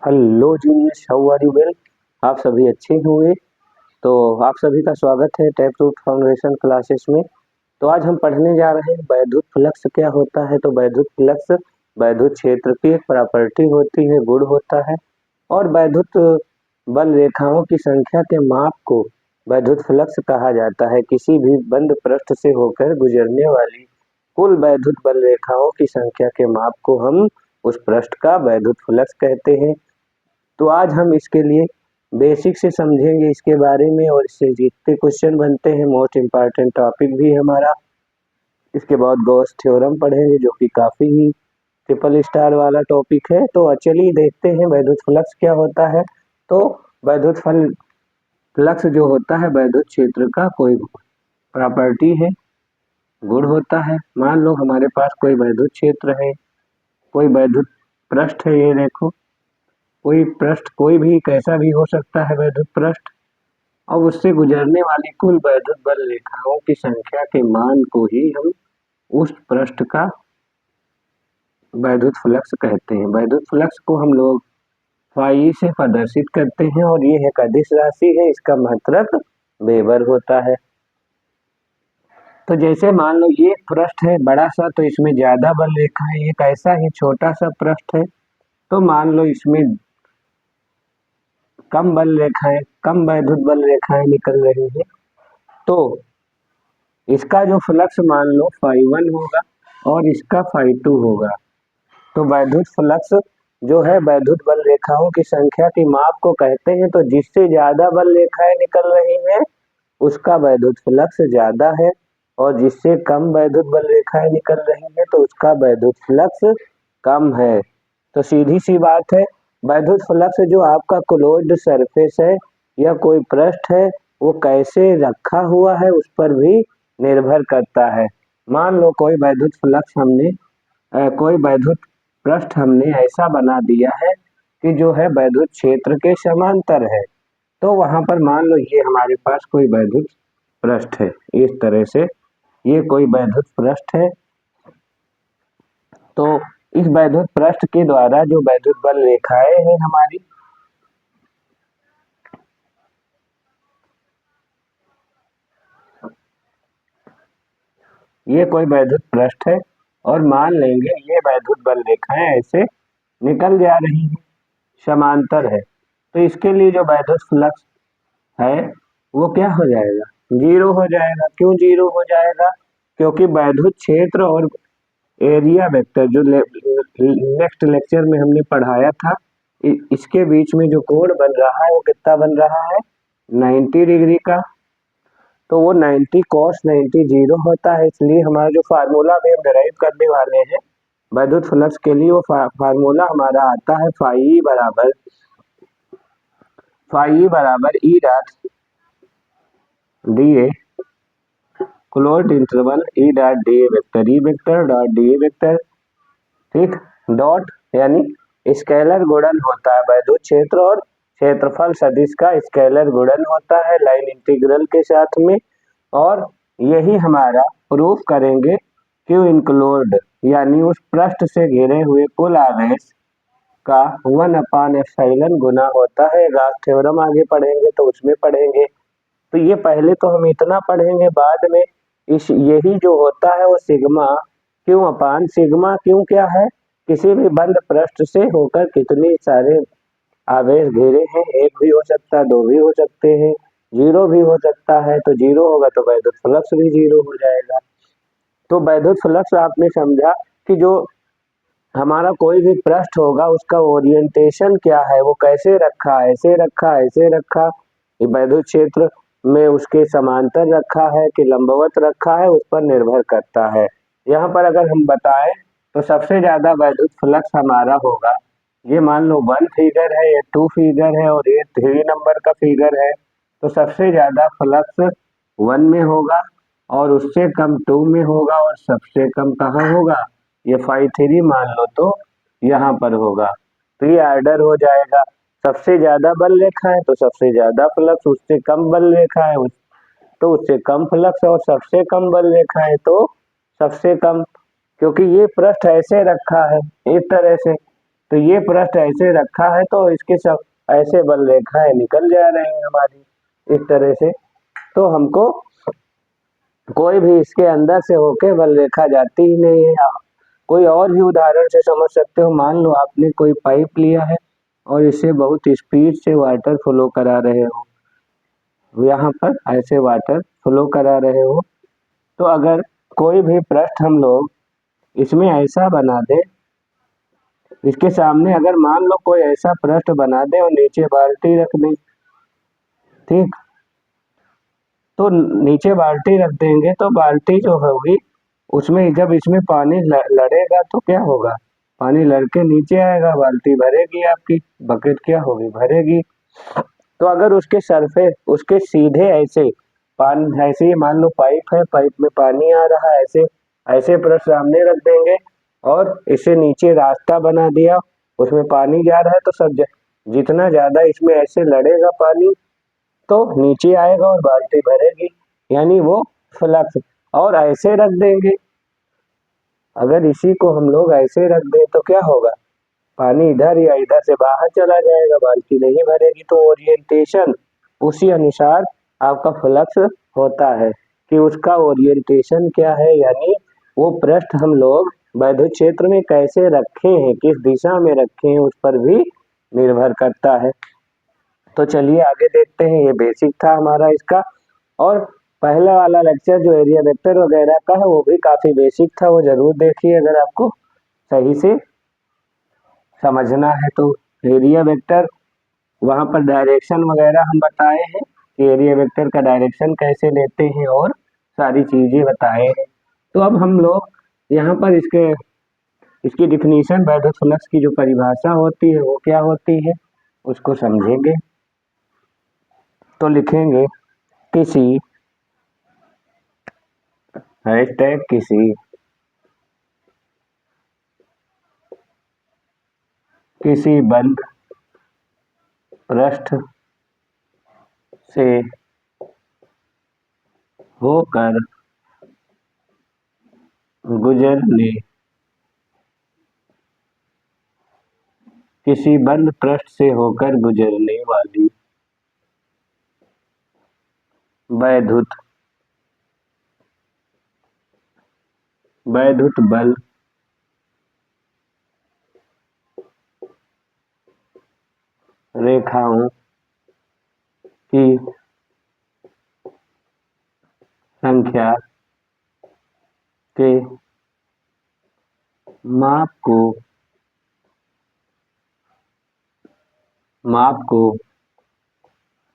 Hello जी, how are you well. आप सभी अच्छे होंगे। तो आप सभी का स्वागत है टैप रूट फाउंडेशन क्लासेस में। तो आज हम पढ़ने जा रहे हैं वैद्युत फ्लक्स क्या होता है। तो वैद्युत फ्लक्स वैद्युत क्षेत्र की एक प्रॉपर्टी होती है, गुण होता है। और वैद्युत बल रेखाओं की संख्या के माप को वैद्युत फ्लक्स कहा जाता है। किसी भी बंद पृष्ठ से होकर गुजरने वाली कुल वैद्युत बल रेखाओं की संख्या के माप को हम उस पृष्ठ का वैद्युत फ्लक्स कहते हैं। तो आज हम इसके लिए बेसिक से समझेंगे इसके बारे में, और इससे जितने क्वेश्चन बनते हैं मोस्ट इम्पॉर्टेंट टॉपिक भी हमारा। इसके बाद गॉस थ्योरम पढ़ेंगे जो कि काफ़ी ही ट्रिपल स्टार वाला टॉपिक है। तो चलिए देखते हैं वैद्युत फ्लक्स क्या होता है। तो वैद्युत फ्लक्स जो होता है वैद्युत क्षेत्र का कोई प्रॉपर्टी है, गुण होता है। मान लो हमारे पास कोई वैद्युत क्षेत्र है, कोई वैद्युत पृष्ठ है, ये देखो कोई पृष्ठ कोई भी कैसा भी हो सकता है वैद्युत पृष्ठ, और उससे गुजरने वाली कुल वैद्युत बल रेखाओं की संख्या के मान को ही हम उस पृष्ठ का वैद्युत फ्लक्स कहते हैं। वैद्युत फ्लक्स को हम लोग फाई से प्रदर्शित करते हैं, और ये एक अदिश राशि है, इसका मात्रक वेबर होता है। तो जैसे मान लो ये पृष्ठ है बड़ा सा, तो इसमें ज्यादा बल रेखा है। एक ऐसा ही छोटा सा पृष्ठ है, तो मान लो इसमें कम बल रेखाएं, कम वैद्युत बल रेखाएं निकल रही है। तो इसका जो फ्लक्स मान लो φ1 होगा और इसका φ2 होगा। तो वैद्युत फ्लक्स जो है वैद्युत बल रेखाओं की संख्या की माप को कहते हैं। तो जिससे ज्यादा बल रेखाएं निकल रही हैं उसका वैद्युत फ्लक्स ज्यादा है, और जिससे कम वैद्युत बल रेखाएं निकल रही हैं तो उसका वैद्युत फ्लक्स कम है। तो सीधी सी बात है, वैद्युत फ्लक्स जो आपका क्लोज्ड सरफेस है या कोई पृष्ठ है वो कैसे रखा हुआ है उस पर भी निर्भर करता है। मान लो कोई वैद्युत फ्लक्स हमने कोई वैद्युत पृष्ठ हमने ऐसा बना दिया है कि जो है वैद्युत क्षेत्र के समांतर है। तो वहां पर मान लो ये हमारे पास कोई वैद्युत पृष्ठ है, इस तरह से ये कोई वैद्युत पृष्ठ है। तो इस वैद्युत पृष्ठ के द्वारा जो वैद्युत बल रेखाएं हैं हमारी, ये कोई वैद्युत पृष्ठ है, और मान लेंगे ये वैद्युत बल रेखाएं ऐसे निकल जा रही हैं, समांतर है। तो इसके लिए जो वैद्युत फ्लक्स है वो क्या हो जाएगा, जीरो हो जाएगा। क्यों जीरो हो जाएगा? क्योंकि वैद्युत क्षेत्र और एरिया वेक्टर जो नेक्स्ट लेक्चर में हमने पढ़ाया था, इसके बीच में जो कोण बन रहा है वो कितना बन रहा है, 90 डिग्री का। तो वो 90 cos 90 जीरो होता है। इसलिए हमारा जो फार्मूला भी हम डिराइव करने वाले हैं वैद्युत फ्लक्स के लिए, वो फार्मूला हमारा आता है फाई बराबर E dot D a closed interval E dot D A vector, E vector dot D A vector. ठीक, डॉट यानी स्केलर गुणन होता है, वैद्युत क्षेत्र और क्षेत्रफल सदिश का स्केलर गुणन होता है लाइन इंटीग्रल के साथ में। और यही हमारा प्रूफ करेंगे क्यू इनक्लोड यानी उस पृष्ठ से घिरे हुए कुल आवेश का 1/ε गुना होता है। गॉस थ्योरम आगे पढ़ेंगे तो उसमें पढ़ेंगे। तो ये पहले तो हम इतना पढ़ेंगे, बाद में इस यही जो होता है वो सिग्मा सिग्मा क्यों क्या है, किसी भी बंद पृष्ठ से होकर कितने सारे आवेश घेरे हैं, एक भी हो सकता है, दो भी हो सकते हैं, जीरो भी हो सकता है। तो जीरो होगा तो वैद्युत फ्लक्स भी जीरो हो जाएगा। तो वैद्युत फ्लक्स आपने समझा कि जो हमारा कोई भी पृष्ठ होगा उसका ओरिएंटेशन क्या है, वो कैसे रखा, ऐसे रखा, ऐसे रखा, ये वैद्युत क्षेत्र में उसके समांतर रखा है कि लंबवत रखा है उस पर निर्भर करता है। यहाँ पर अगर हम बताएं तो सबसे ज्यादा वैद्युत फ्लक्स हमारा होगा, ये मान लो 1 फिगर है, ये 2 फिगर है और ये 3 नंबर का फिगर है। तो सबसे ज्यादा फ्लक्स 1 में होगा, और उससे कम 2 में होगा, और सबसे कम कहाँ होगा, ये φ3 मान लो तो यहाँ पर होगा। तो ये ऑर्डर हो जाएगा, सबसे ज्यादा बल रेखा है तो सबसे ज्यादा फ्लक्स, उससे कम बल रेखा है तो उससे कम फ्लक्स, और सबसे कम बल रेखा है तो सबसे कम। क्योंकि ये पृष्ठ ऐसे रखा है इस तरह से, तो ये पृष्ठ ऐसे रखा है तो इसके सब ऐसे बल रेखाएं निकल जा रहे हैं हमारी इस तरह से। तो हमको कोई भी इसके अंदर से होके बल रेखा जाती ही नहीं है। कोई और भी उदाहरण से समझ सकते हो। मान लो आपने कोई पाइप लिया है और इसे बहुत स्पीड से वाटर फ्लो करा रहे हो, यहाँ पर ऐसे वाटर फ्लो करा रहे हो, तो अगर कोई भी पृष्ठ हम लोग इसमें ऐसा बना दे, इसके सामने अगर मान लो कोई ऐसा पृष्ठ बना दे और नीचे बाल्टी रख दे, ठीक, तो नीचे बाल्टी रख देंगे तो बाल्टी जो होगी उसमें जब इसमें पानी लड़ेगा तो क्या होगा, पानी लड़के नीचे आएगा, बाल्टी भरेगी, आपकी बकेट क्या होगी, भरेगी। तो अगर उसके सरफेस उसके सीधे ऐसे पानी ऐसे ही मान लो पाइप है, पाइप में पानी आ रहा है, ऐसे ऐसे पृष्ठ सामने रख देंगे और इसे नीचे रास्ता बना दिया, उसमें पानी जा रहा है तो सब जितना ज्यादा इसमें ऐसे लड़ेगा पानी तो नीचे आएगा और बाल्टी भरेगी, यानी वो फ्लक्स। और ऐसे रख देंगे, अगर इसी को हम लोग ऐसे रख दें तो क्या होगा, पानी इधर या इधर से बाहर चला जाएगा, बाल्टी नहीं भरेगी। तो ओरिएंटेशन उसी अनुसार आपका फ्लक्स होता है कि उसका ओरिएंटेशन क्या है, यानी वो पृष्ठ हम लोग वैद्युत क्षेत्र में कैसे रखे हैं, किस दिशा में रखे हैं, उस पर भी निर्भर करता है। तो चलिए आगे देखते हैं। ये बेसिक था हमारा इसका। और पहला वाला लेक्चर जो एरिया वेक्टर वगैरह का है वो भी काफी बेसिक था, वो जरूर देखिए अगर आपको सही से समझना है तो। एरिया वेक्टर वहां पर डायरेक्शन वगैरह हम बताए हैं कि एरिया वेक्टर का डायरेक्शन कैसे लेते हैं और सारी चीजें बताए हैं। तो अब हम लोग यहाँ पर इसकी डिफिनीशन वैद्युत फ्लक्स की जो परिभाषा होती है वो क्या होती है उसको समझेंगे। तो लिखेंगे किसी हैशटैग किसी बंद पृष्ठ से होकर गुजरने किसी बंद पृष्ठ से होकर गुजरने वाली वैद्युत बल रेखाओं की संख्या के माप को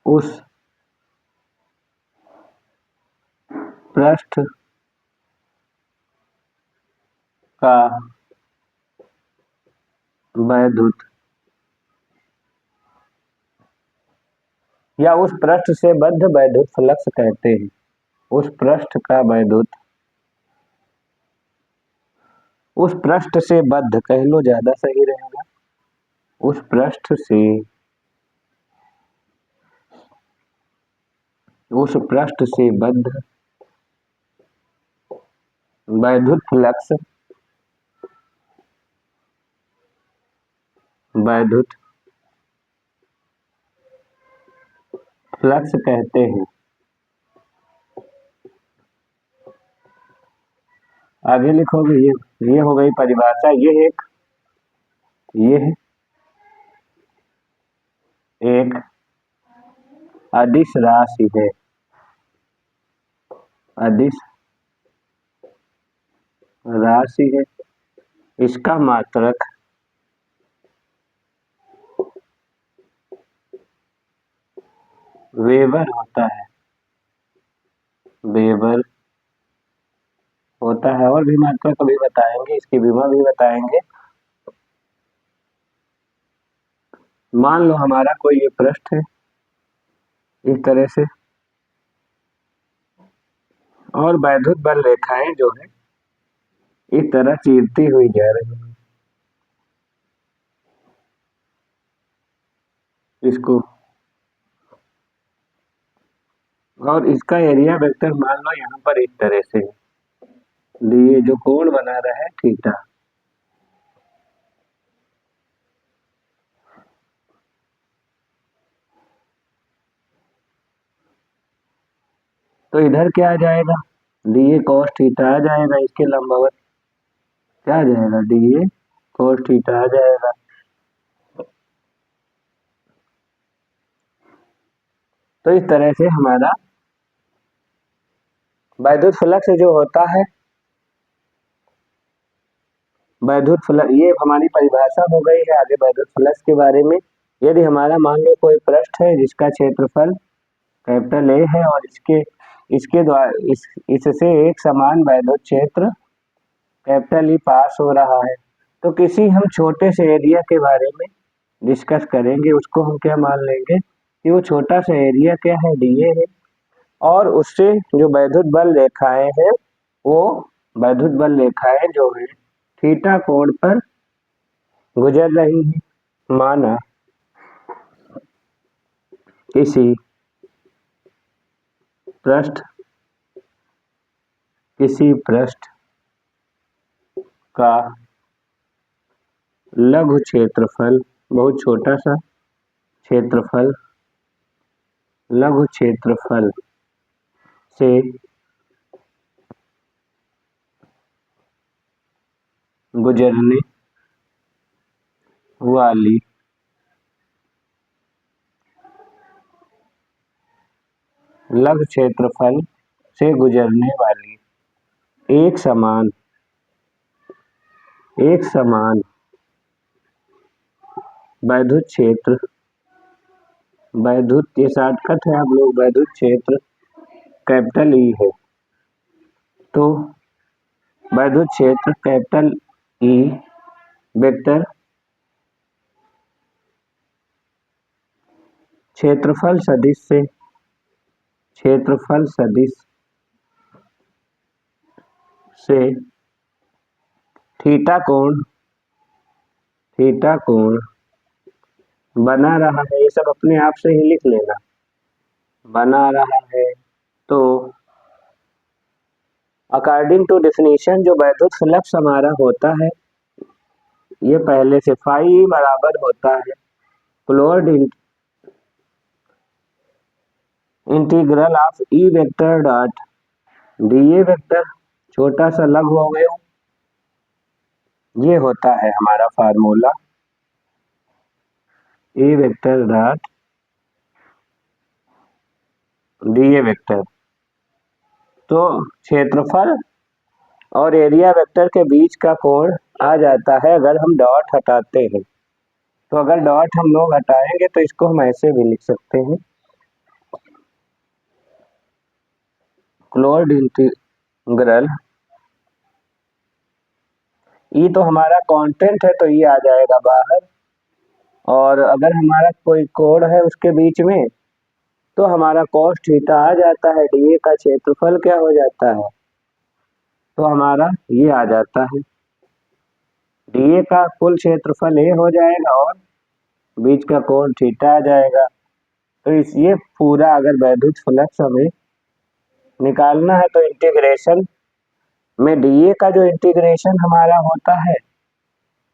उस पृष्ठ का वैद्युत या उस पृष्ठ से बद्ध वैद्युत फ्लक्स कहते हैं। उस पृष्ठ का वैद्युत, उस पृष्ठ से बद्ध कह लो ज्यादा सही रहेगा, उस पृष्ठ से बद्ध वैद्युत फ्लक्स कहते हैं। आगे लिखोगे ये हो गई परिभाषा। ये एक अदिश राशि है, अदिश राशि है, इसका मात्रक वेबर होता है, वेबर होता है। और भी मात्रा कभी बताएंगे, इसकी विमा भी बताएंगे। मान लो हमारा कोई ये पृष्ठ है इस तरह से और वैद्युत बल रेखाएं जो है इस तरह चीरती हुई जा रही है इसको, और इसका एरिया वेक्टर मान लो यहाँ पर इस तरह से लिए जो कोण बना रहा है थीटा, तो इधर क्या आ जाएगा, डी ए कॉस थीटा आ जाएगा, इसके लंबवत क्या आ जाएगा, डी ए कॉस थीटा आ जाएगा। तो इस तरह से हमारा वैद्युत फ्लक्स जो होता है, वैद्युत फ्लक्स, ये हमारी परिभाषा हो गई है। आगे वैद्युत फ्लक्स के बारे में, यदि हमारा मान लो कोई पृष्ठ है जिसका क्षेत्रफल कैपिटल ए है और इसके द्वारा इससे एक समान वैद्युत क्षेत्र कैपिटल ई पास हो रहा है, तो किसी हम छोटे से एरिया के बारे में डिस्कस करेंगे, उसको हम क्या मान लेंगे कि वो छोटा सा एरिया क्या है, डीए है, और उससे जो वैद्युत बल रेखाएं हैं वो वैद्युत बल रेखाएं जो है थीटा कोण पर गुजर रही है। माना किसी पृष्ठ का लघु क्षेत्रफल, बहुत छोटा सा क्षेत्रफल, लघु क्षेत्रफल से गुजरने वाली लघु क्षेत्रफल से गुजरने वाली एक समान वैद्युत क्षेत्र, वैद्युत ये शॉर्टकट है, आप लोग वैद्युत क्षेत्र कैपिटल ई है। तो वैद्युत क्षेत्र कैपिटल ई वेक्टर क्षेत्रफल सदिश से थीटा कोण बना रहा है, ये सब अपने आप से ही लिख लेना, बना रहा है। तो अकॉर्डिंग टू डेफिनेशन जो वैद्युत फ्लक्स हमारा होता है, ये पहले से फाई बराबर होता है closed integral of E vector dot D A vector, छोटा सा लघु अवयव, ये होता है हमारा formula, A vector dot D A vector. तो क्षेत्रफल और एरिया वेक्टर के बीच का कोण आ जाता है अगर हम डॉट हटाते हैं। तो अगर डॉट हम लोग हटाएंगे तो इसको हम ऐसे भी लिख सकते हैं, क्लोज्ड इंटीग्रल, ये तो हमारा कांस्टेंट है तो ये आ जाएगा बाहर, और अगर हमारा कोई कोण है उसके बीच में तो हमारा cos थीटा आ जाता है, डीए का क्षेत्रफल क्या हो जाता है, तो हमारा ये आ जाता है, डीए का कुल क्षेत्रफल ए हो जाएगा और बीच का कोण थीटा आ जाएगा। तो इस ये पूरा अगर वैद्युत फ्लक्स हमें निकालना है तो इंटीग्रेशन में डीए का जो इंटीग्रेशन हमारा होता है,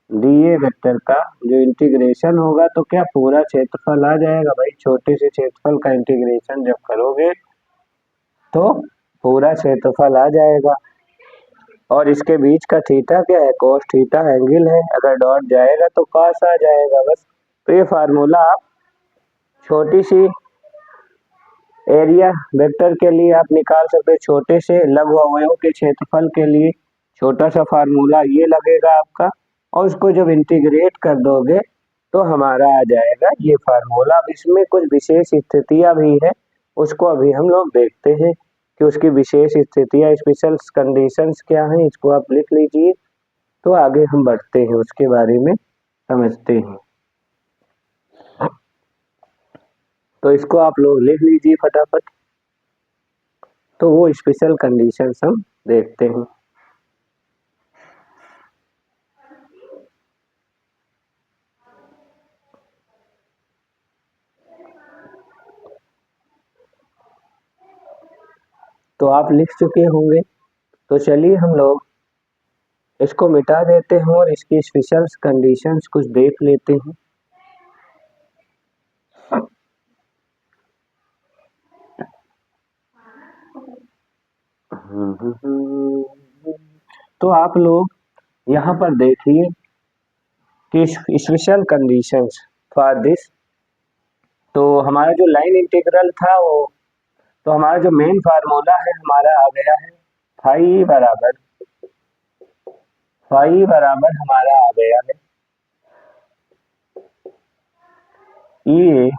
डीए वेक्टर का जो इंटीग्रेशन होगा तो क्या पूरा क्षेत्रफल आ जाएगा भाई, छोटे से क्षेत्रफल का इंटीग्रेशन जब करोगे तो पूरा क्षेत्रफल आ जाएगा, और इसके बीच का थीटा क्या है, cos थीटा एंगल है, अगर डॉट जाएगा तो cos आ जाएगा बस। तो ये फार्मूला आप छोटी सी एरिया वेक्टर के लिए आप निकाल सकते हैं, छोटे से लघु अवयव के क्षेत्रफल के लिए छोटा सा फार्मूला ये लगेगा आपका, और उसको जब इंटीग्रेट कर दोगे तो हमारा आ जाएगा ये फार्मूला। अब इसमें कुछ विशेष स्थितियां भी है, उसको अभी हम लोग देखते हैं कि उसकी विशेष स्थितियां, स्पेशल कंडीशंस क्या हैं, इसको आप लिख लीजिए, तो आगे हम बढ़ते हैं उसके बारे में समझते हैं। तो इसको आप लोग लिख लीजिए फटाफट, तो वो स्पेशल कंडीशंस हम देखते हैं। तो आप लिख चुके होंगे, तो चलिए हम लोग इसको मिटा देते हैं और इसकी स्पेशल कंडीशंस कुछ देख लेते हैं। तो आप लोग यहाँ पर देखिए कि स्पेशल कंडीशंस फॉर दिस। तो हमारा जो लाइन इंटीग्रल था वो, तो हमारा जो मेन फार्मूला है हमारा आ गया है फाई बराबर हमारा आ गया है ई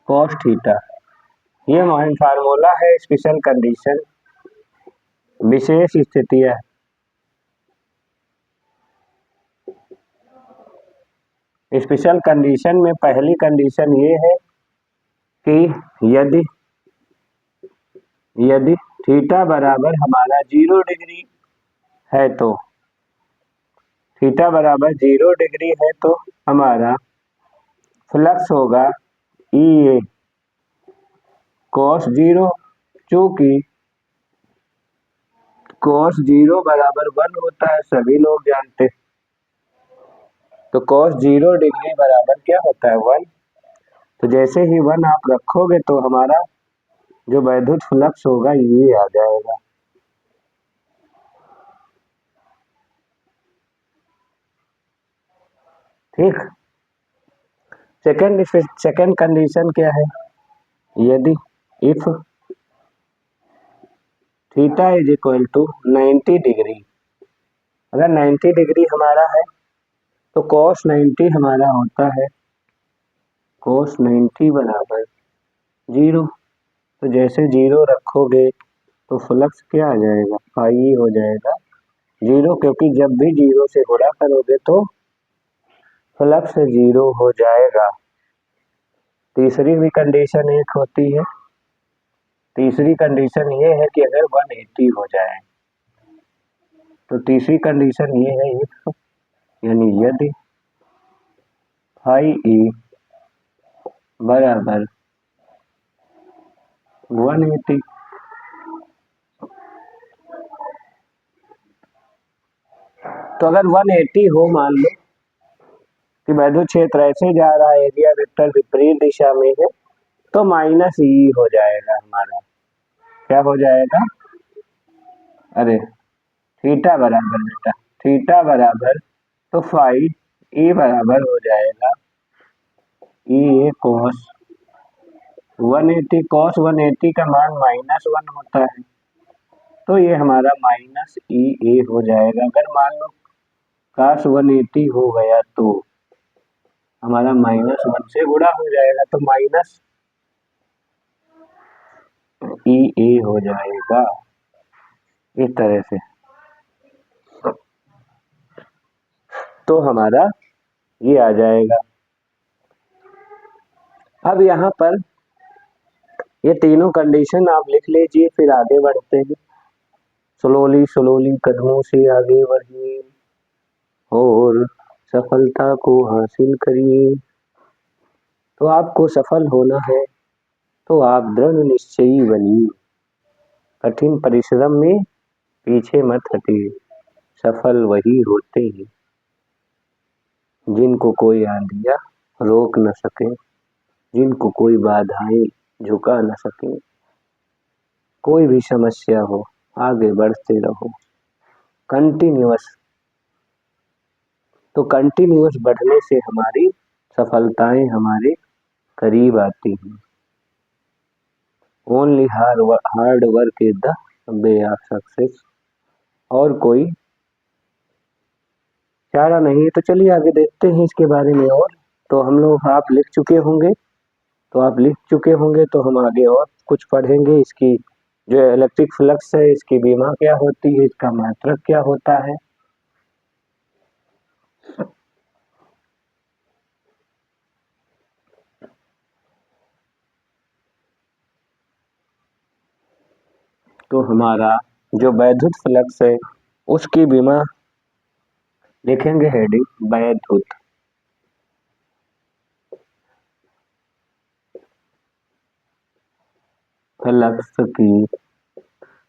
कॉस थीटा। ये मेन फार्मूला है स्पेशल कंडीशन, विशेष स्थितियां। स्पेशल कंडीशन में पहली कंडीशन ये है कि यदि यदि थीटा बराबर हमारा 0 डिग्री है तो, थीटा बराबर 0 डिग्री है तो हमारा फ्लक्स होगा ई ए कॉस 0, चूंकि कॉस 0 बराबर 1 होता है, सभी लोग जानते हैं। तो कॉस 0 डिग्री बराबर क्या होता है 1। तो जैसे ही 1 आप रखोगे तो हमारा जो वैद्युत फ्लक्स होगा ये आ जाएगा। ठीक। सेकंड कंडीशन क्या है, यदि if theta is equal to 90 degree, अगर 90 डिग्री हमारा है तो cos 90 हमारा होता है cos 90 बराबर 0। तो जैसे 0 रखोगे तो फ्लक्स क्या आ जाएगा, फाई हो जाएगा 0, क्योंकि जब भी 0 से गुणा करोगे तो फ्लक्स 0 हो जाएगा। तीसरी भी कंडीशन एक होती है, तीसरी कंडीशन ये है कि अगर 180 हो जाए, तो तीसरी कंडीशन ये है इफ, यानी यदि फाई ई बराबर 180, तो अगर 180 हो, मान लो कि वैद्युत क्षेत्र ऐसे जा रहा है, एरिया वेक्टर विपरीत दिशा में है, तो माइनस ई हो जाएगा हमारा। क्या हो जाएगा, अरे थीटा बराबर बेटा, थीटा बराबर, तो फाई ई बराबर हो जाएगा ई ए कॉस 180। कॉस 180 का मान -1 होता है, तो ये हमारा माइनस ई ए हो जाएगा। अगर मान लो काश 180 हो गया तो हमारा -1 से गुणा हो जाएगा, तो माइनस ई ए हो जाएगा इस तरह से। तो हमारा ये आ जाएगा। अब यहाँ पर ये तीनों कंडीशन आप लिख लीजिए, फिर आगे बढ़ते हैं। स्लोली कदमों से आगे बढ़िए और सफलता को हासिल करिए। तो आपको सफल होना है तो आप दृढ़ निश्चयी बनिए, कठिन परिश्रम में पीछे मत हटिए। सफल वही होते हैं जिनको कोई आंधियां रोक न सके, जिनको कोई बाधाएं झुका न सके। कोई भी समस्या हो, आगे बढ़ते रहो कंटिन्यूअस। तो कंटिन्यूअस बढ़ने से हमारी सफलताएं हमारे करीब आती हैं। Only hard work is the way of success. और कोई चारा नहीं। तो चलिए आगे देखते हैं इसके बारे में। और तो हम लोग, आप लिख चुके होंगे, तो हम आगे और कुछ पढ़ेंगे। इसकी जो इलेक्ट्रिक फ्लक्स है, इसकी बीमा क्या होती है, इसका मात्रक क्या होता है। तो हमारा जो वैद्युत फ्लक्स है उसकी बीमा देखेंगे, हेडिंग वैद्युत फ्लक्स की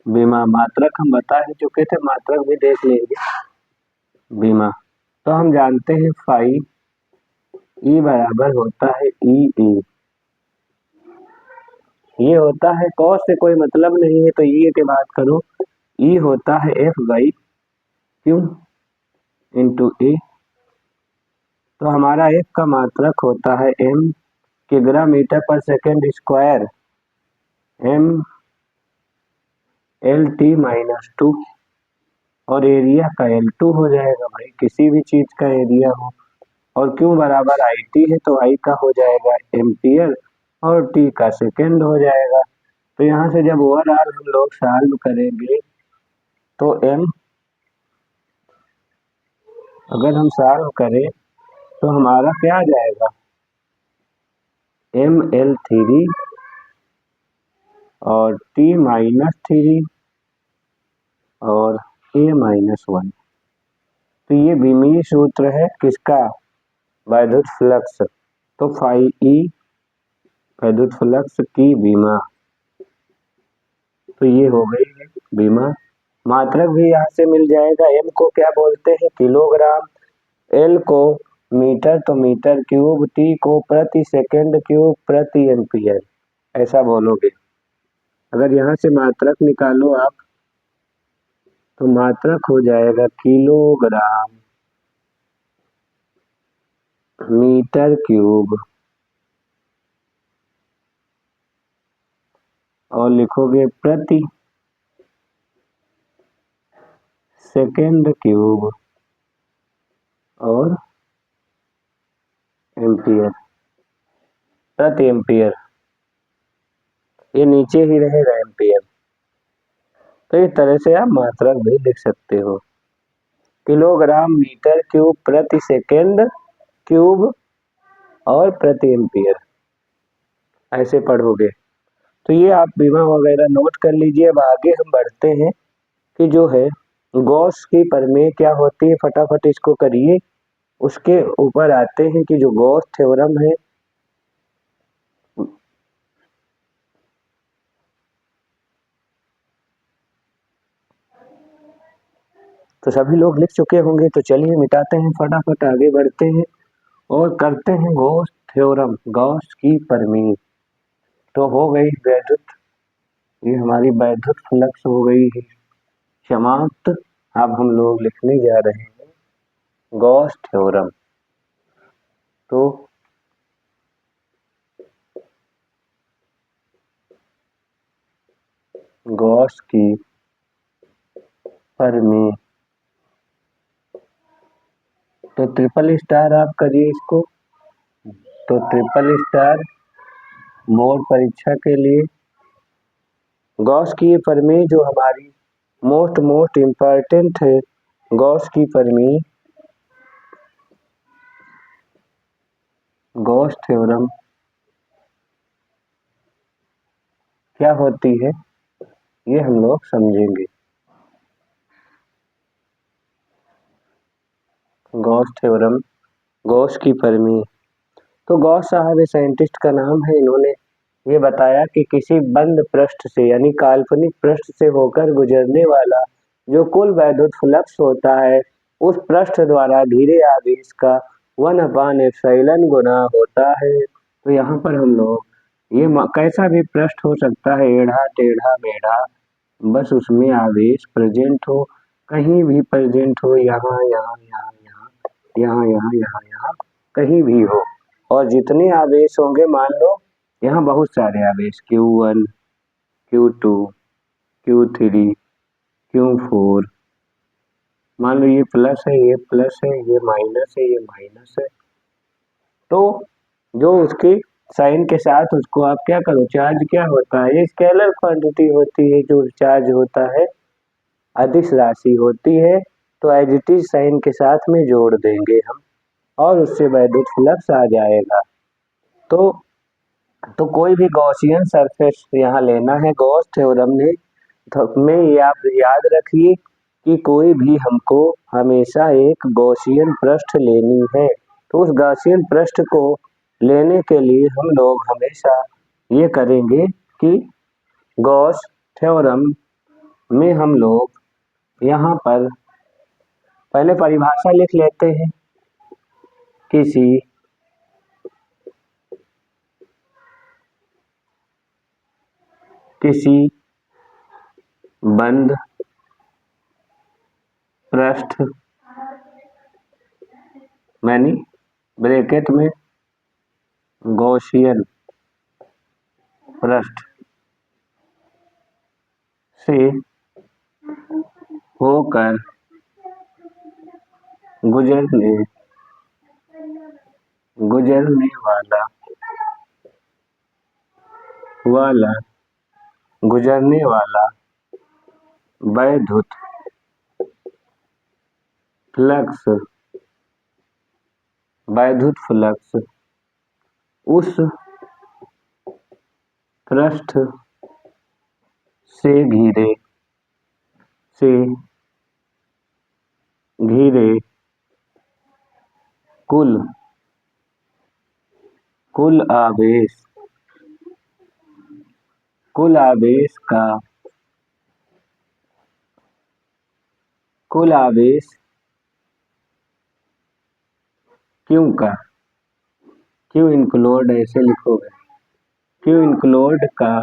बीमा। मात्रक हम बता ही चुके थे, मात्रक भी देख लेंगे। बीमा तो हम जानते हैं फाई ई बराबर होता है ई ए, ये होता है कॉस से कोई मतलब नहीं है तो ये की बात करो, ई होता है एफ बाई क्यू इंटू ए। तो हमारा एफ का मात्रक होता है M kg metre per second square, M L T minus two, और एरिया का एल टू हो जाएगा भाई, किसी भी चीज का एरिया हो। और क्यू बराबर आई टी है तो आई का हो जाएगा एम्पियर और टी का सेकेंड हो जाएगा। तो यहाँ से जब ओवरऑल हम लोग सॉल्व करेंगे तो एम, अगर हम सॉल्व करें तो हमारा क्या आ जाएगा, एम एल थ्री और टी माइनस थ्री और ए माइनस वन। तो ये बीमीय सूत्र है किसका, वैद्युत फ्लक्स। तो फाई ई वैद्युत फ्लक्स की बीमा, तो ये हो गई है बीमा। मात्रक भी यहाँ से मिल जाएगा, एम को क्या बोलते हैं किलोग्राम, एल को मीटर तो मीटर क्यूब, टी को प्रति सेकंड क्यूब प्रति एम्पियर, ऐसा बोलोगे। अगर यहाँ से मात्रक निकालो आप तो मात्रक हो जाएगा किलोग्राम मीटर क्यूब, और लिखोगे प्रति सेकंड क्यूब और एम्पियर, प्रति एम्पियर, ये नीचे ही रहेगा एम्पियर। तो इस तरह से आप मात्रक भी लिख सकते हो, किलोग्राम मीटर क्यूब प्रति सेकंड क्यूब और प्रति एम्पियर, ऐसे पढ़ोगे। तो ये आप बीमा वगैरह नोट कर लीजिए। अब आगे हम बढ़ते हैं कि जो है गॉस की प्रमेय क्या होती है, फटाफट इसको करिए। उसके ऊपर आते हैं कि जो गॉस थ्योरम है, तो सभी लोग लिख चुके होंगे। तो चलिए मिटाते हैं, फटाफट आगे बढ़ते हैं और करते हैं गॉस थ्योरम, गॉस की प्रमेय। तो हो गई वैद्युत, ये हमारी वैद्युत फ्लक्स हो गई है समाप्त। अब हम लोग लिखने जा रहे हैं गॉस थ्योरम। तो गॉस की प्रमेय, तो ट्रिपल स्टार आप करिए इसको। तो ट्रिपल स्टार बोर्ड परीक्षा के लिए गॉस की प्रमेय जो हमारी मोस्ट इम्पॉर्टेंट है, गॉस की प्रमेय, गॉस थ्योरम क्या होती है ये हम लोग समझेंगे। गॉस थ्योरम, गॉस की प्रमेय। तो गॉस साहब साइंटिस्ट का नाम है, इन्होंने ये बताया कि किसी बंद पृष्ठ से यानी काल्पनिक पृष्ठ से होकर गुजरने वाला जो कुल वैद्युत फ्लक्स होता है उस पृष्ठ द्वारा घिरे आवेश का 1/ε गुना होता है। तो यहाँ पर हम लोग ये कैसा भी पृष्ठ हो सकता है, एढ़ा टेढ़ा मेढ़ा, बस उसमें आवेश प्रेजेंट हो, कहीं भी प्रेजेंट हो, यहाँ यहाँ यहाँ यहाँ यहाँ यहाँ यहाँ यहाँ कहीं भी हो, और जितने आवेश होंगे, मान लो यहाँ बहुत सारे आवेश Q1 Q2 Q3 Q4, मान लो ये प्लस है, ये प्लस है, ये माइनस है, ये माइनस है। तो जो उसके साइन के साथ उसको आप क्या करो, चार्ज क्या होता है, ये स्केलर क्वांटिटी होती है, जो चार्ज होता है अदिश राशि होती है। तो एज इट इज साइन के साथ में जोड़ देंगे हम और उससे वैद्युत फ्लक्स आ जाएगा। तो कोई भी गॉसियन सरफेस यहाँ लेना है गॉस थ्योरम ने, तो में ये आप याद रखिए कि कोई भी हमको हमेशा एक गॉसियन पृष्ठ लेनी है। तो उस गॉसियन पृष्ठ को लेने के लिए हम लोग हमेशा ये करेंगे कि गॉस थ्योरम में हम लोग यहाँ पर पहले परिभाषा लिख लेते हैं। किसी किसी बंद पृष्ठ मैनी ब्रैकेट में गॉसियन पृष्ठ से होकर गुजरने वाला वैद्युत फ्लक्स उस पृष्ठ से घिरे कुल आवेश क्यू इंक्लोड ऐसे लिखोगे, क्यू इंक्लोड का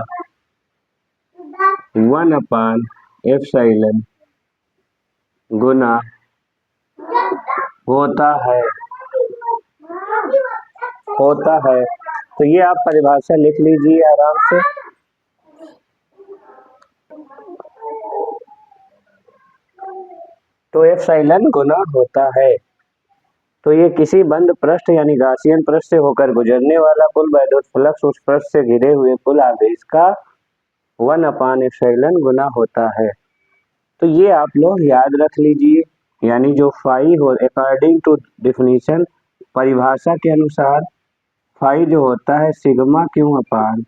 1/ε गुना होता है। तो ये आप परिभाषा लिख लीजिए आराम से। तो एप्सिलॉन गुना होता है। तो ये किसी बंद पृष्ठ यानी गॉसियन पृष्ठ से होकर गुजरने वाला कुल वैद्युत फ्लक्स उस पृष्ठ से घिरे हुए कुल आवेश का 1/ε गुना होता है। तो ये आप लोग याद रख लीजिए, यानी जो फाई हो अकॉर्डिंग टू डिफिनीशन परिभाषा के अनुसार फाई जो होता है सिग्मा क्यू अपान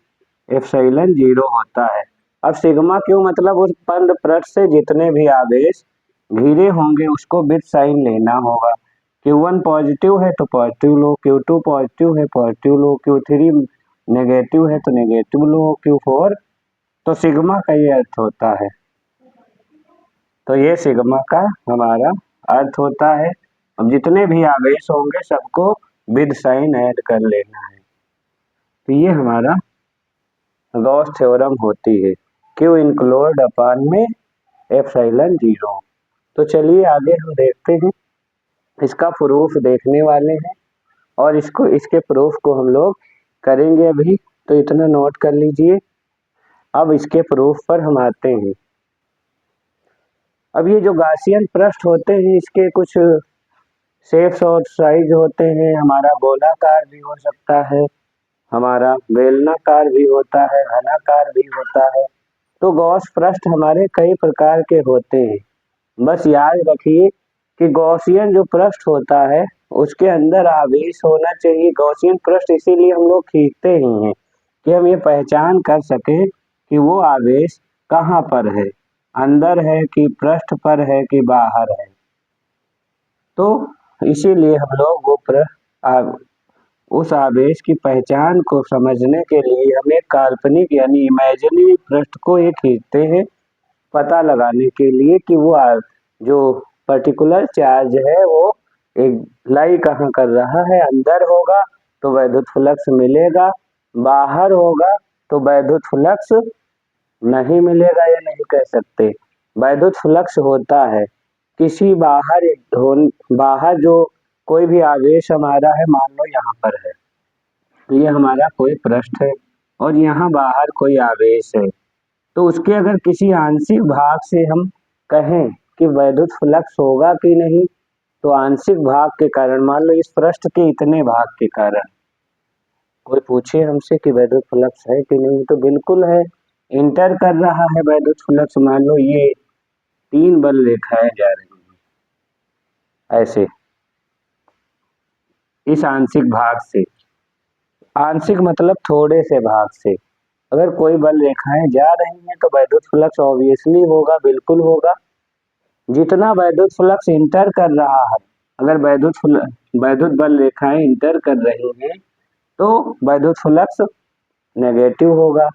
एप्सिलॉन 0 होता है। अब सिग्मा क्यू मतलब उस बंद पृष्ठ से जितने भी आवेश घिरे होंगे उसको विद साइन लेना होगा। Q1 पॉजिटिव है तो पॉजिटिव लो, Q2 पॉजिटिव है पॉजिटिव लो, Q3 नेगेटिव है तो नेगेटिव लो, Q4 तो सिग्मा का ये अर्थ होता है। तो ये सिग्मा का हमारा अर्थ होता है। अब जितने भी आवेश होंगे सबको विद साइन ऐड कर लेना है। तो ये हमारा गॉस थ्योरम होती है, क्यू इंक्लोड अपान में एप्सिलॉन 0। तो चलिए आगे हम देखते हैं, इसका प्रूफ देखने वाले हैं और इसके प्रूफ को हम लोग करेंगे अभी। तो इतना नोट कर लीजिए। अब इसके प्रूफ पर हम आते हैं। अब ये जो गॉसियन पृष्ठ होते हैं इसके कुछ शेप्स और साइज होते हैं। हमारा गोलाकार भी हो सकता है, हमारा बेलनाकार भी होता है, घनाकार भी होता है। तो गॉस पृष्ठ हमारे कई प्रकार के होते हैं। बस याद रखिए कि गॉसियन जो पृष्ठ होता है उसके अंदर आवेश होना चाहिए। गॉसियन पृष्ठ इसीलिए हम लोग खींचते ही हैं कि हम ये पहचान कर सकें कि वो आवेश कहाँ पर है, अंदर है कि पृष्ठ पर है कि बाहर है। तो इसीलिए हम लोग उस आवेश की पहचान को समझने के लिए हम एक काल्पनिक यानी इमेजिनरी पृष्ठ को ये खींचते हैं पता लगाने के लिए कि वो जो पर्टिकुलर चार्ज है वो एक लाई कहाँ कर रहा है। अंदर होगा तो वैद्युत फ्लक्स मिलेगा, बाहर होगा तो वैद्युत फ्लक्स नहीं मिलेगा। या नहीं कह सकते, वैद्युत फ्लक्स होता है किसी बाहर जो कोई भी आवेश हमारा है, मान लो यहाँ पर है, ये हमारा कोई पृष्ठ है और यहाँ बाहर कोई आवेश है। तो उसके अगर किसी आंशिक भाग से हम कहें कि वैद्युत फ्लक्स होगा कि नहीं, तो आंशिक भाग के कारण, मान लो इस पृष्ठ के इतने भाग के कारण कोई पूछे हमसे कि वैद्युत फ्लक्स है कि नहीं, तो बिल्कुल है, इंटर कर रहा है वैद्युत फ्लक्स। मान लो ये 3 बल रेखाएं जा रही हैं ऐसे इस आंशिक भाग से, आंशिक मतलब थोड़े से भाग से अगर कोई बल रेखाएं जा रही हैं तो वैद्युत फ्लक्स ऑब्वियसली होगा, बिल्कुल होगा। जितना वैद्युत फ्लक्स इंटर कर रहा है, अगर वैद्युत बल रेखाएं इंटर कर रही हैं तो वैद्युत फ्लक्स नेगेटिव होगा,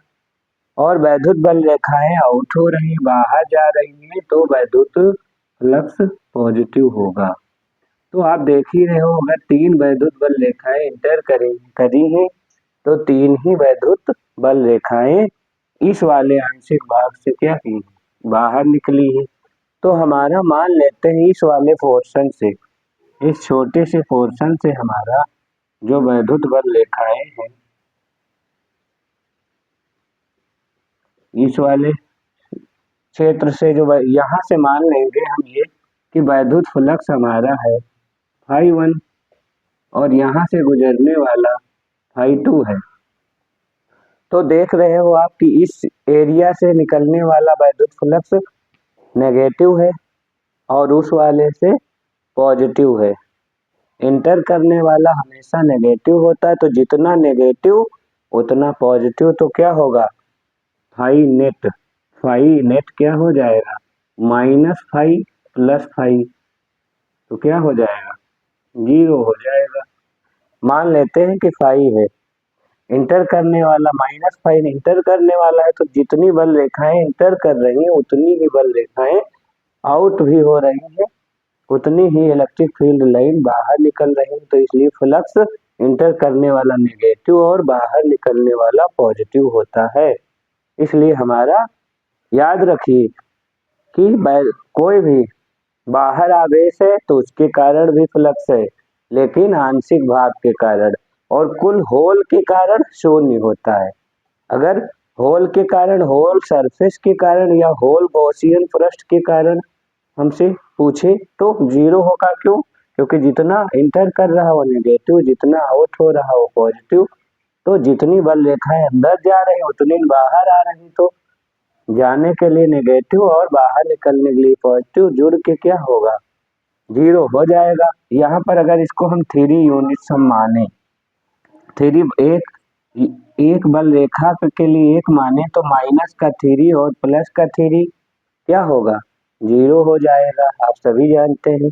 और वैद्युत बल रेखाएं आउट हो रही, बाहर जा रही हैं तो वैद्युत फ्लक्स पॉजिटिव होगा। तो आप देख ही रहे हो, अगर 3 वैद्युत बल रेखाएं इंटर करी हैं तो 3 ही वैद्युत बल रेखाएं इस वाले आंशिक भाग से क्या की, बाहर निकली है। तो हमारा मान लेते हैं इस वाले पोर्शन से, इस छोटे से पोर्शन से हमारा जो वैद्युत बल रेखाएं हैं, इस वाले क्षेत्र से जो यहाँ से मान लेंगे हम ये कि वैद्युत फ्लक्स हमारा है φ1 और यहाँ से गुजरने वाला φ2 है। तो देख रहे हो आप कि इस एरिया से निकलने वाला वैद्युत फ्लक्स नेगेटिव है और उस वाले से पॉजिटिव है। इंटर करने वाला हमेशा नेगेटिव होता है, तो जितना नेगेटिव उतना पॉजिटिव, तो क्या होगा फाई नेट क्या हो जाएगा -φ + φ, तो क्या हो जाएगा 0 हो जाएगा। मान लेते हैं कि फाई है, इंटर करने वाला -φ इंटर करने वाला है, तो जितनी बल रेखाएं इंटर कर रही हैं उतनी ही बल रेखाएं आउट भी हो रही हैं, उतनी ही इलेक्ट्रिक फील्ड लाइन बाहर निकल रही है। तो इसलिए फ्लक्स इंटर करने वाला नेगेटिव और बाहर निकलने वाला पॉजिटिव होता है। इसलिए हमारा याद रखिए कि कोई भी बाहर आवेश है तो उसके कारण भी फ्लक्स है, लेकिन आंशिक भाग के कारण, और कुल होल के कारण शून्य होता है। अगर होल के कारण, होल सरफेस के कारण या होल गॉसियन पृष्ठ के कारण हमसे पूछे तो 0 होगा। क्यों? क्योंकि जितना इंटर कर रहा हो नेगेटिव, जितना आउट हो रहा हो पॉजिटिव, तो जितनी बल रेखाएं अंदर जा रही उतनी बाहर आ रही, तो जाने के लिए नेगेटिव और बाहर निकलने के लिए पॉजिटिव जुड़ के क्या होगा 0 हो जाएगा। यहाँ पर अगर इसको हम 3 यूनिट्स हम माने, 3 एक बल रेखा के लिए एक माने तो माइनस का 3 और प्लस का 3 क्या होगा 0 हो जाएगा। आप सभी जानते हैं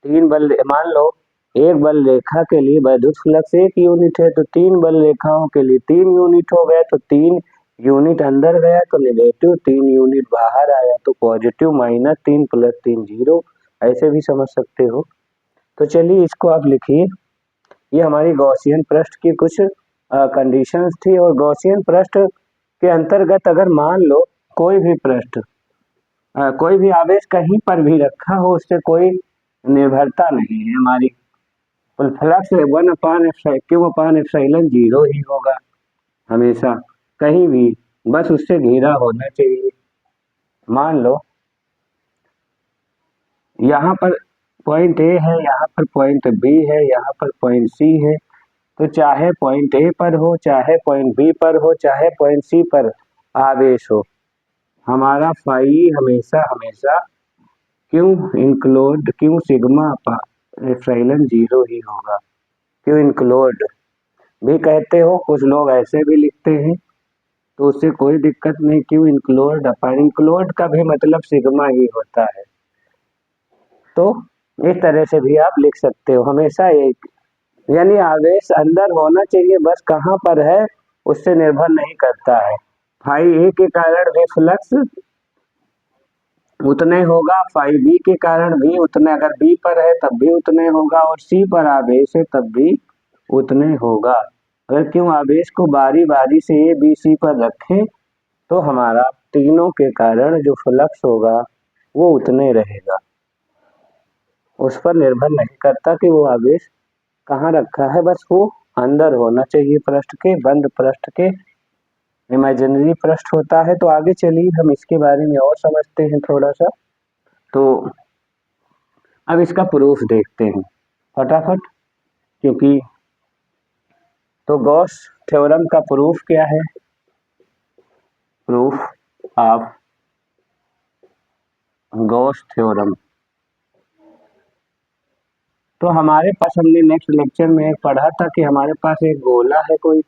3 बल, मान लो एक बल रेखा के लिए वैद्युत फ्लक्स 1 यूनिट है, तो 3 बल रेखाओं के लिए 3 यूनिट हो गए, तो 3 यूनिट अंदर गया तो नेगेटिव, 3 यूनिट बाहर आया तो पॉजिटिव, -3 + 3 0, ऐसे भी समझ सकते हो। तो चलिए इसको आप लिखिए। ये हमारी गॉसियन पृष्ठ की कुछ कंडीशंस थी, और गॉसियन पृष्ठ के अंतर्गत अगर मान लो कोई भी पृष्ठ, कोई भी आवेश कहीं पर भी रखा हो उससे कोई निर्भरता नहीं है हमारी, फ्लक्स 1/Q/ε 0 ही होगा हमेशा, कहीं भी, बस उससे घिरा होना चाहिए। मान लो यहाँ पर पॉइंट ए है, यहाँ पर पॉइंट बी है, यहाँ पर पॉइंट सी है, तो चाहे पॉइंट ए पर हो, चाहे पॉइंट बी पर हो, चाहे पॉइंट सी पर आवेश हो, हमारा फाई हमेशा हमेशा Q सिग्मा/ε 0 ही होगा। Q इंक्लोड भी कहते हो, कुछ लोग ऐसे भी लिखते हैं, तो उससे कोई दिक्कत नहीं। Q इंक्लोड का भी मतलब सिग्मा ही होता है, तो इस तरह से भी आप लिख सकते हो हमेशा एक, यानी आवेश अंदर होना चाहिए, बस कहाँ पर है उससे निर्भर नहीं करता है। फाई ए के कारण भी फ्लक्स उतने होगा, फाई बी के कारण भी उतने, अगर बी पर है तब भी उतने होगा, और सी पर आवेश है तब भी उतने होगा। अगर क्यों आवेश को बारी बारी से ए बी सी पर रखें तो हमारा तीनों के कारण जो फ्लक्स होगा वो उतने रहेगा, उस पर निर्भर नहीं करता कि वो आवेश कहाँ रखा है, बस वो अंदर होना चाहिए पृष्ठ के, बंद पृष्ठ के, इमेजिनरी पृष्ठ होता है। तो आगे चलिए हम इसके बारे में और समझते हैं थोड़ा सा। तो अब इसका प्रूफ देखते हैं फटाफट, क्योंकि तो गॉस थ्योरम का प्रूफ क्या है, प्रूफ ऑफ गॉस थ्योरम। तो हमारे पास, हमने नेक्स्ट लेक्चर में पढ़ा था कि हमारे पास एक गोला है, कोई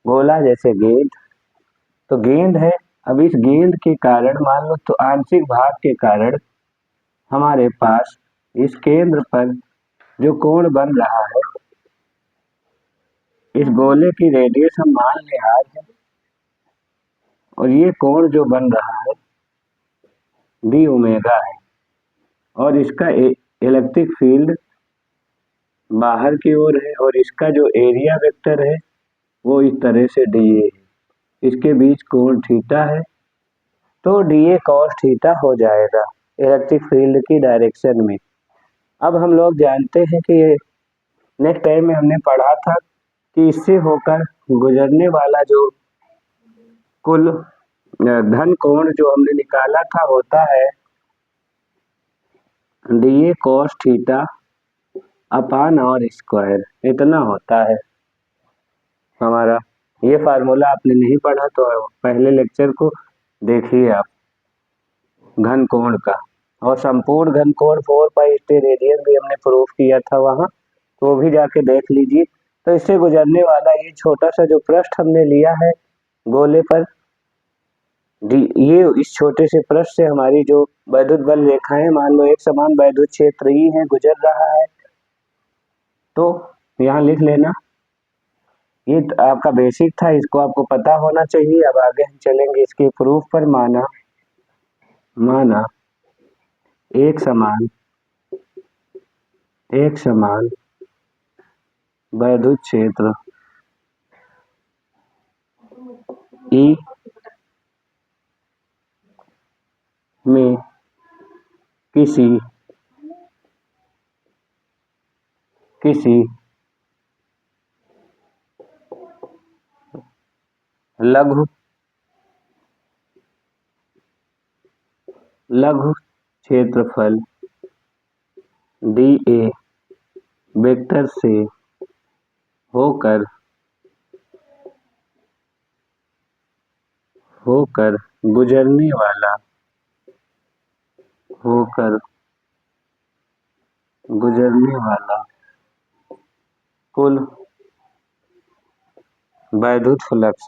गोला जैसे गेंद, तो गेंद है। अब इस गेंद के कारण मान लो तो आंशिक भाग के कारण हमारे पास इस केंद्र पर जो कोण बन रहा है, इस गोले की रेडियस हम मान ले r है, और ये कोण जो बन रहा है d ओमेगा है, और इसका इलेक्ट्रिक फील्ड बाहर की ओर है, और इसका जो एरिया वेक्टर है वो इस तरह से dA है। इसके बीच कोण थीटा है, तो डी ए कॉस थीटा हो जाएगा इलेक्ट्रिक फील्ड की डायरेक्शन में। अब हम लोग जानते हैं कि नेक्स्ट टाइम में हमने पढ़ा था कि इससे होकर गुजरने वाला जो कुल धन कोण जो हमने निकाला था होता है D A cos theta upon और स्क्वायर, इतना होता है हमारा। ये फार्मूला आपने नहीं पढ़ा तो पहले लेक्चर को देखिए आप घन कोण का, और संपूर्ण घन कोण 4 पाई रेडियन भी हमने प्रूफ किया था वहां, तो वो भी जाके देख लीजिए। तो इससे गुजरने वाला ये छोटा सा जो पृष्ठ हमने लिया है गोले पर, ये इस छोटे से पृष्ठ से हमारी जो वैद्युत बल रेखाएं, मान लो एक समान वैद्युत क्षेत्र ही है गुजर रहा है, तो यहाँ लिख लेना। ये आपका बेसिक था, इसको आपको पता होना चाहिए। अब आगे हम चलेंगे इसके प्रूफ पर। माना एक समान वैद्युत क्षेत्र ई में किसी लघु क्षेत्रफल डी ए वेक्टर से होकर गुजरने वाला कुल वैद्युत फ्लक्स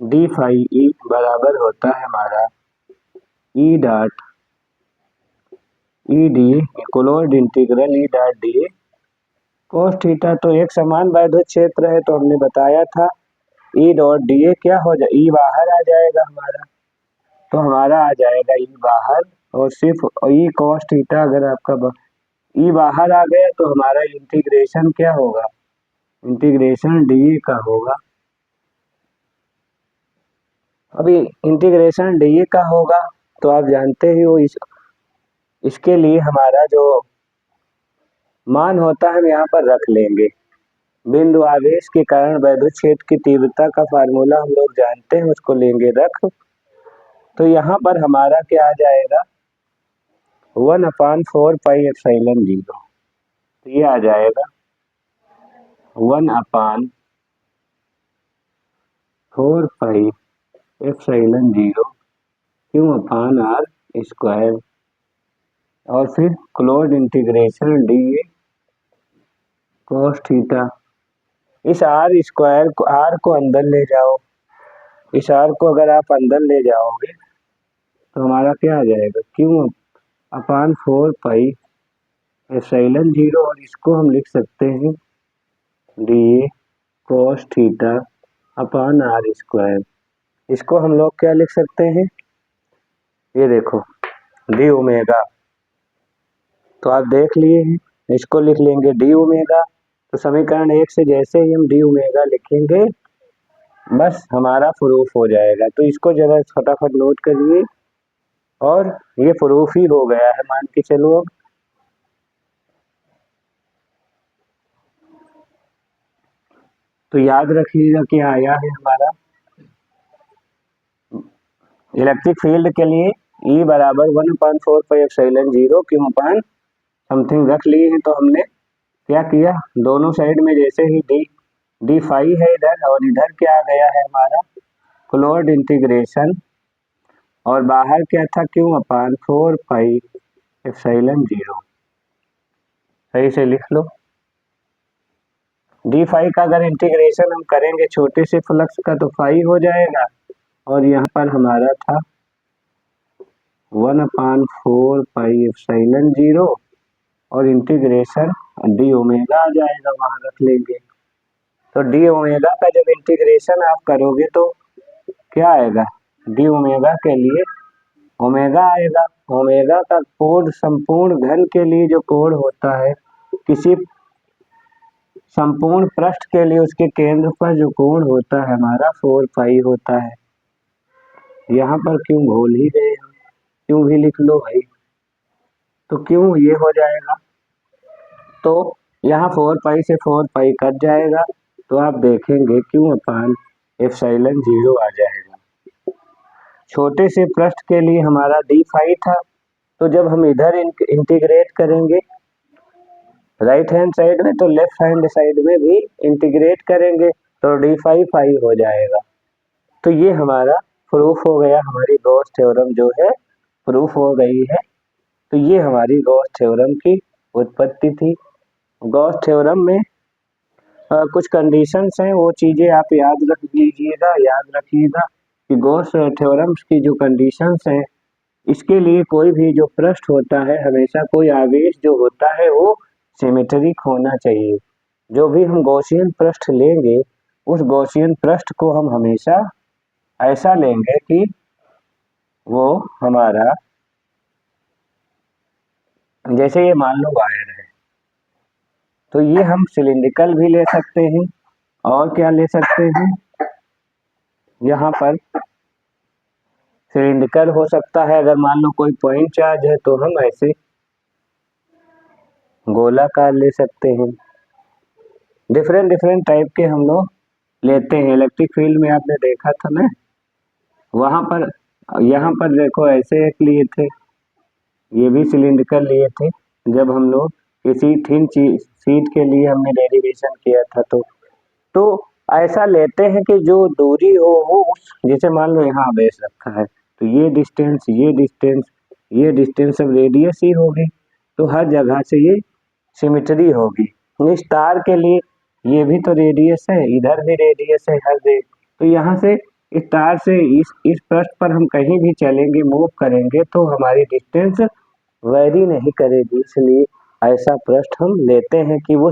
डी फाई ई बराबर होता है हमारा E dot E D closed integral E dot D A cos theta. तो एक समान वैद्युत क्षेत्र है तो हमने बताया था ई डॉट डी ए क्या हो जाए, ई बाहर आ जाएगा हमारा, तो हमारा आ जाएगा ई बाहर, और सिर्फ ई कॉस थीटा अगर आपका ई बाहर आ गया तो हमारा इंटीग्रेशन क्या होगा, इंटीग्रेशन डी का होगा। अभी इंटीग्रेशन डी का होगा तो आप जानते ही हो इसके लिए हमारा जो मान होता है हम यहाँ पर रख लेंगे। बिंदु आवेश के कारण वैद्युत क्षेत्र की तीव्रता का फार्मूला हम लोग जानते हैं, उसको लेंगे रख। तो यहाँ पर हमारा क्या आ जाएगा 1/4 पाई एप्सिलॉन 0, तो ये आ जाएगा 1/4 पाई एप्सिलॉन 0 क्यों अपान आर स्क्वायर, और फिर closed integration D A cos theta. इस आर स्क्वायर को, आर को अंदर ले जाओ, इस आर को अगर आप अंदर ले जाओगे तो हमारा क्या आ जाएगा क्यों अपान 4 पाई एप्सिलॉन 0, और इसको हम लिख सकते हैं D A cos theta upon R square. इसको हम लोग क्या लिख सकते हैं, ये देखो डी ओमेगा, तो आप देख लिए हैं, इसको लिख लेंगे डी ओमेगा। तो समीकरण 1 से जैसे ही हम डी ओमेगा लिखेंगे बस हमारा प्रूफ हो जाएगा। तो इसको जरा फटाफट नोट करिए, और ये प्रूफ ही हो गया है मान के चलो। अब तो याद रखिएगा क्या आया है हमारा इलेक्ट्रिक फील्ड के लिए E बराबर 1/4 पाई एप्सिलॉन 0 क्यों अपान समथिंग रख लिए हैं। तो हमने क्या किया, दोनों साइड में जैसे ही डी फाई है इधर, और इधर क्या आ गया है हमारा क्लोज्ड इंटीग्रेशन, और बाहर क्या था क्यों अपान 4 पाई एप्सिलॉन 0। सही से लिख लो, डी फाई का अगर इंटीग्रेशन हम करेंगे छोटे से फ्लक्स का तो फाई हो जाएगा, और यहाँ पर हमारा था 1/4 पाई एप्सिलॉन 0, और इंटीग्रेशन डी ओमेगा आ जाएगा, वहां रख लेंगे। तो डी ओमेगा का जब इंटीग्रेशन आप करोगे तो क्या आएगा, डी ओमेगा के लिए ओमेगा आएगा। ओमेगा का कोड संपूर्ण घन के लिए जो कोड होता है, किसी संपूर्ण पृष्ठ के लिए उसके केंद्र पर जो कोण होता है हमारा 4 पाई होता है। यहाँ पर क्यों भूल ही गए हम, क्यों भी लिख लो भाई, तो क्यों ये हो जाएगा, तो यहाँ 4 पाई से 4 पाई कट जाएगा, तो आप देखेंगे क्यों अपान एप्सिलॉन 0 आ जाएगा। छोटे से पृष्ठ के लिए हमारा डी फाई था, तो जब हम इधर इंटीग्रेट करेंगे राइट हैंड साइड में, तो लेफ्ट हैंड साइड में भी इंटीग्रेट करेंगे तो डी फाई फाई हो जाएगा। तो ये हमारा प्रूफ हो गया, हमारी गॉस थ्योरम जो है प्रूफ हो गई है। तो ये हमारी गॉस थ्योरम की उत्पत्ति थी। गॉस थ्योरम में कुछ कंडीशंस हैं, वो चीज़ें आप याद रख लीजिएगा, याद रखिएगा कि गॉस थ्योरम्स की जो कंडीशंस हैं, इसके लिए कोई भी जो पृष्ठ होता है, हमेशा कोई आवेश जो होता है वो सिमेट्रिक होना चाहिए। जो भी हम गॉसियन पृष्ठ लेंगे, उस गॉसियन पृष्ठ को हम हमेशा ऐसा लेंगे कि वो हमारा, जैसे ये मान लो वायर है, तो ये हम सिलिंड्रिकल भी ले सकते हैं, और क्या ले सकते हैं, यहाँ पर सिलिंड्रिकल हो सकता है। अगर मान लो कोई पॉइंट चार्ज है तो हम ऐसे गोलाकार ले सकते हैं। डिफरेंट डिफरेंट टाइप के हम लोग लेते हैं। इलेक्ट्रिक फील्ड में आपने देखा था ना, वहाँ पर, यहाँ पर देखो ऐसे एक लिए थे, ये भी सिलिंड्रिकल लिए थे। जब हम लोग किसी थिन शीट के लिए हमने डेरिवेशन किया था, तो ऐसा लेते हैं कि जो दूरी हो वो उस, जैसे मान लो यहाँ बेस रखा है, तो ये डिस्टेंस, ये डिस्टेंस, ये डिस्टेंस सब रेडियस ही होगी, तो हर जगह से ये सिमेट्री होगी। इस तार के लिए ये भी तो रेडियस है, इधर भी रेडियस है हर जगह, तो यहाँ से इस तार से इस पृष्ठ पर हम कहीं भी चलेंगे, मूव करेंगे, तो हमारी डिस्टेंस वेरी नहीं करेगी। इसलिए ऐसा पृष्ठ हम लेते हैं कि वो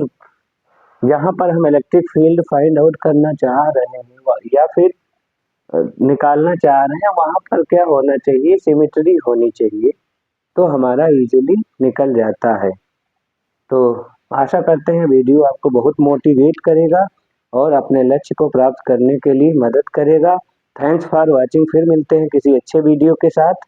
यहाँ पर हम इलेक्ट्रिक फील्ड फाइंड आउट करना चाह रहे हैं या फिर निकालना चाह रहे हैं, वहाँ पर क्या होना चाहिए, सिमेट्री होनी चाहिए, तो हमारा इजीली निकल जाता है। तो आशा करते हैं वीडियो आपको बहुत मोटिवेट करेगा और अपने लक्ष्य को प्राप्त करने के लिए मदद करेगा। Thanks for watching. फिर मिलते हैं किसी अच्छे वीडियो के साथ।